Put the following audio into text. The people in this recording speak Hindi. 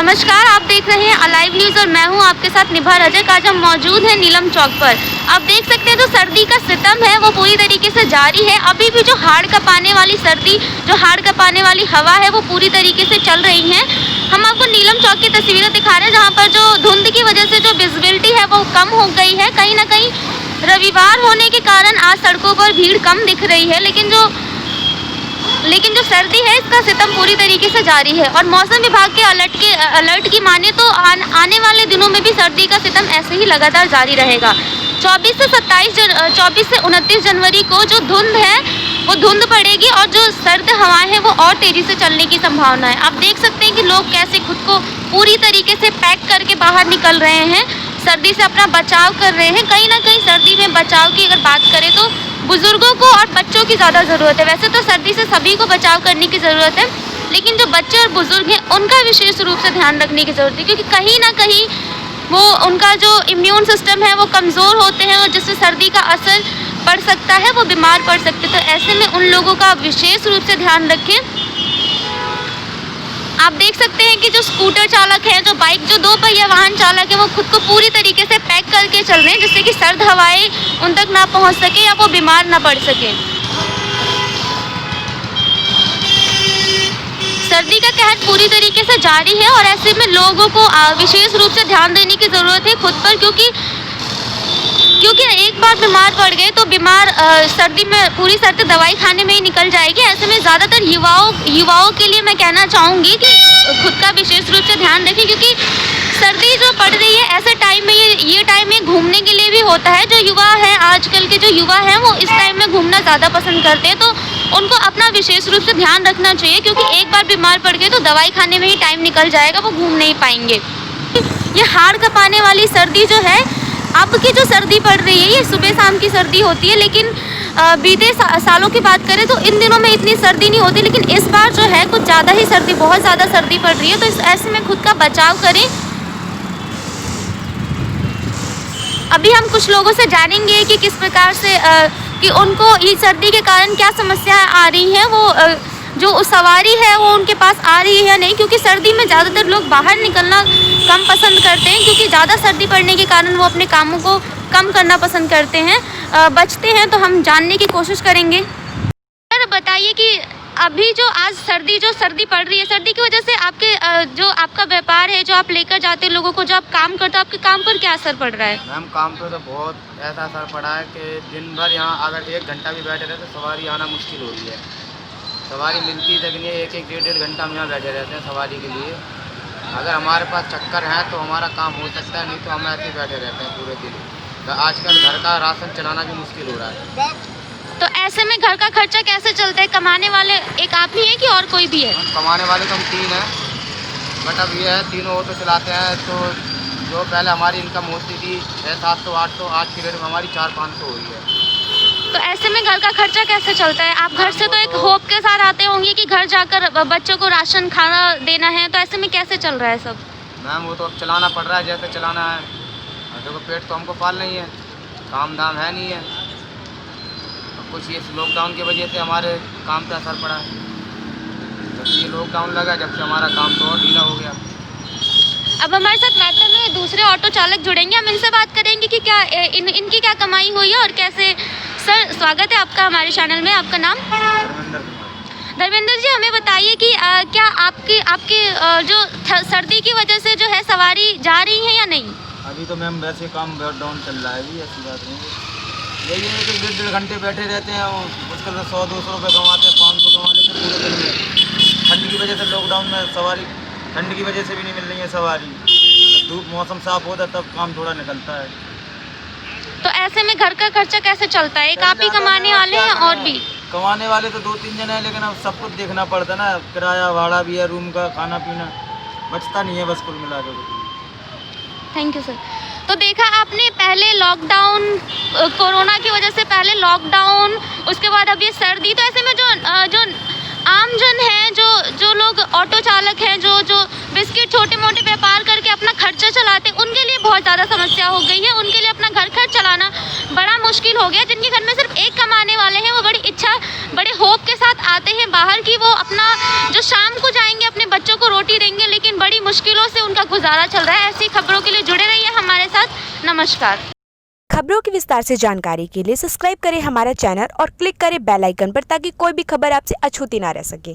नमस्कार, आप देख रहे हैं अलाइव न्यूज़ और मैं हूं आपके साथ निभा रजक। आज हम मौजूद हैं नीलम चौक पर। आप देख सकते हैं जो सर्दी का सितम है वो पूरी तरीके से जारी है। अभी भी जो हाड़ कपाने वाली सर्दी, जो हाड़ कपाने वाली हवा है वो पूरी तरीके से चल रही है। हम आपको नीलम चौक की तस्वीरें दिखा रहे हैं जहाँ पर जो धुंध की वजह से जो विजिबिलिटी है वो कम हो गई है। कहीं ना कहीं रविवार होने के कारण आज सड़कों पर भीड़ कम दिख रही है, लेकिन जो सर्दी है इसका सितम पूरी तरीके से जारी है। और मौसम विभाग के अलर्ट की माने तो आने वाले दिनों में भी सर्दी का सितम ऐसे ही लगातार जारी रहेगा। 24 से 29 जनवरी को जो धुंध है वो धुंध पड़ेगी और जो सर्द हवाएं हैं वो और तेज़ी से चलने की संभावना है। आप देख सकते हैं कि लोग कैसे खुद को पूरी तरीके से पैक करके बाहर निकल रहे हैं, सर्दी से अपना बचाव कर रहे हैं। कहीं ना कहीं सर्दी में बचाव की अगर बात करें तो बुजुर्गों को और बच्चों की ज़्यादा ज़रूरत है। वैसे तो सर्दी से सभी को बचाव करने की ज़रूरत है, लेकिन जो बच्चे और बुजुर्ग हैं उनका विशेष रूप से ध्यान रखने की ज़रूरत है, क्योंकि कहीं ना कहीं वो उनका जो इम्यून सिस्टम है वो कमज़ोर होते हैं और जिससे सर्दी का असर पड़ सकता है, वो बीमार पड़ सकते हैं। तो ऐसे में उन लोगों का विशेष रूप से ध्यान रखें। आप देख सकते हैं कि जो स्कूटर चालक हैं, जो बाइक, जो दो पहिया वाहन चालक हैं, वो खुद को पूरी तरीके से पैक करके चल रहे हैं जिससे कि सर्द हवाएं उन तक ना पहुंच सके या वो बीमार ना पड़ सके। सर्दी का कहर पूरी तरीके से जारी है और ऐसे में लोगों को विशेष रूप से ध्यान देने की ज़रूरत है खुद पर, क्योंकि एक बार बीमार पड़ गए तो सर्दी में पूरी सर्दी दवाई खाने में ही निकल जाएगी। ऐसे में ज़्यादातर युवाओं के लिए मैं कहना चाहूँगी कि खुद का विशेष रूप से ध्यान रखें, क्योंकि सर्दी जो पड़ रही है ऐसे टाइम में ये टाइम में घूमने के लिए भी होता है। जो युवा है, आजकल के जो युवा हैं वो इस टाइम में घूमना ज़्यादा पसंद करते हैं, तो उनको अपना विशेष रूप से ध्यान रखना चाहिए, क्योंकि एक बार बीमार पड़ गए तो दवाई खाने में ही टाइम निकल जाएगा, वो घूम नहीं पाएंगे। ये हाड़ कपाने वाली सर्दी जो है, अब की जो सर्दी पड़ रही है ये सुबह शाम की सर्दी होती है, लेकिन बीते सालों की बात करें तो इन दिनों में इतनी सर्दी नहीं होती, लेकिन इस बार जो है कुछ ज़्यादा ही सर्दी, बहुत ज़्यादा सर्दी पड़ रही है। तो ऐसे में खुद का बचाव करें। अभी हम कुछ लोगों से जानेंगे कि किस प्रकार से कि उनको इस सर्दी के कारण क्या समस्याएं आ रही हैं, वो जो सवारी है वो उनके पास आ रही है या नहीं, क्योंकि सर्दी में ज़्यादातर लोग बाहर निकलना कम पसंद करते हैं, क्योंकि ज़्यादा सर्दी पड़ने के कारण वो अपने कामों को कम करना पसंद करते हैं, बचते हैं। तो हम जानने की कोशिश करेंगे। सर बताइए कि अभी जो आज सर्दी पड़ रही है, सर्दी की वजह से आपके जो आपका व्यापार है, जो आप लेकर जाते हैं लोगों को, जो आप काम करते हो, आपके काम पर क्या असर पड़ रहा है? मैम काम पे तो बहुत ऐसा असर पड़ा है कि दिन भर यहाँ अगर 1 घंटा भी बैठे रहे तो सवारी आना मुश्किल हो रही है। सवारी मिलती तक नहीं है, 1-1 डेढ़ घंटा हम यहाँ बैठे रहते हैं सवारी के लिए। अगर हमारे पास चक्कर है तो हमारा काम हो सकता है, नहीं तो हम ऐसे ही बैठे रहते हैं पूरे दिन। तो आजकल घर का राशन चलाना भी मुश्किल हो रहा है। तो ऐसे में घर का खर्चा कैसे चलता है? कमाने वाले एक आप ही हैं कि और कोई भी है? कमाने वाले तो हम 3 हैं, बट अब ये है तीनों ऑटो चलाते हैं। तो जो पहले हमारी इनकम होती थी 600-700-800, आज की डेट में हमारी 400-500 हुई है। तो ऐसे में घर का खर्चा कैसे चलता है? आप घर से तो एक होप के साथ आते होंगे कि घर जाकर बच्चों को राशन खाना देना है, तो ऐसे में कैसे चल रहा है सब? मैम वो तो अब चलाना पड़ रहा है, जैसे चलाना है। देखो पेट तो हमको पाल नहीं है, काम दाम है नहीं है। कुछ ये लॉकडाउन की वजह से हमारे काम पे असर पड़ा है। जब से ये लॉकडाउन लगा, जब से हमारा काम तो और ढीला हो गया। अब हमारे साथ मैटर में दूसरे ऑटो चालक जुड़ेंगे, हम इनसे बात करेंगे कि क्या इनकी क्या कमाई हुई है और कैसे। सर स्वागत है आपका हमारे चैनल में, आपका नाम? धर्मेंद्र जी, हमें बताइए कि क्या आपके जो सर्दी की वजह से जो है सवारी जा रही है या नहीं? अभी तो मैम वैसे काम बहुत डाउन चल रहा है, अभी ऐसी बात नहीं है। यही है कि 1-1.5 घंटे बैठे रहते हैं और मुश्किल से 100-200 रुपये कमाते हैं, 500 कमा लेते हैं पूरे दिन में। ठंड की वजह से लॉकडाउन में सवारी, ठंड की वजह से भी नहीं मिल रही है सवारी। जब धूप मौसम साफ होता है तब काम थोड़ा निकलता है। तो ऐसे में घर का खर्चा कैसे चलता है? एक आप ही कमाने वाले हैं और भी कमाने वाले तो 2-3 जने हैं, लेकिन अब सब कुछ देखना पड़ता है ना, किराया भाड़ा भी है, रूम का खाना पीना बचता नहीं है बस कुल मिला के। Thank you sir. तो देखा आपने, पहले लॉकडाउन, कोरोना की वजह से पहले लॉकडाउन, उसके बाद अब ये सर्दी। तो ऐसे में जो आमजन है, जो लोग ऑटो चालक हैं, जो बिस्किट छोटे मोटे व्यापार करके अपना खर्चा चलाते हैं, उनके लिए बहुत ज़्यादा समस्या हो गई है। उनके लिए अपना घर खर्च चलाना बड़ा मुश्किल हो गया। जिनके घर में सिर्फ एक कमाने वाले हैं, वो बड़ी इच्छा, बड़े होप के साथ आते हैं बाहर की वो अपना जो शाम को जाएंगे अपने बच्चों को रोटी देंगे, लेकिन बड़ी मुश्किलों से उनका गुजारा चल रहा है। ऐसी खबरों के लिए जुड़े रहिए हमारे साथ। नमस्कार। खबरों की विस्तार से जानकारी के लिए सब्सक्राइब करें हमारा चैनल और क्लिक करें बेल आइकन पर ताकि कोई भी खबर आपसे अछूती ना रह सके।